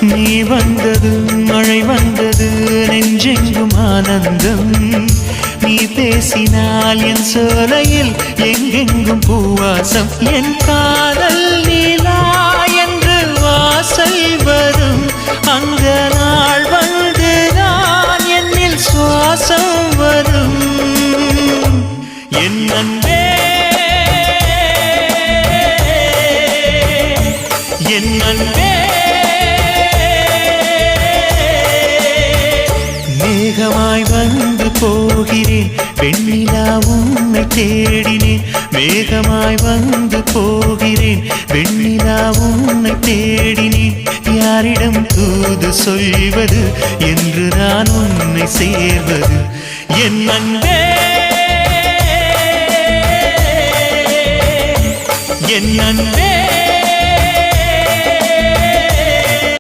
நீ வந்தது மழை வந்தது நெஞ்செங்கும் ஆனந்தம் நீ பேசினால் என் சோலையில் எங்கெங்கும் பூவாசம் என் காதல் நீலா என்று வாசல் வரும் அந்த நாள் வந்து நான் என்னில் சுவாசம் வரும் என் அன்பே என் அன்பே மேகமாய் வந்து போகிறேன் வெண்ணிலா உன்னை தேடினேன் மேகமாய் வந்து போகிறேன் வெண்ணிலா உன்னை தேடினேன் யாரிடம் தூது சொல்வது என்று நான் உன்னை சேர்வது என் அன்பே என் அன்பே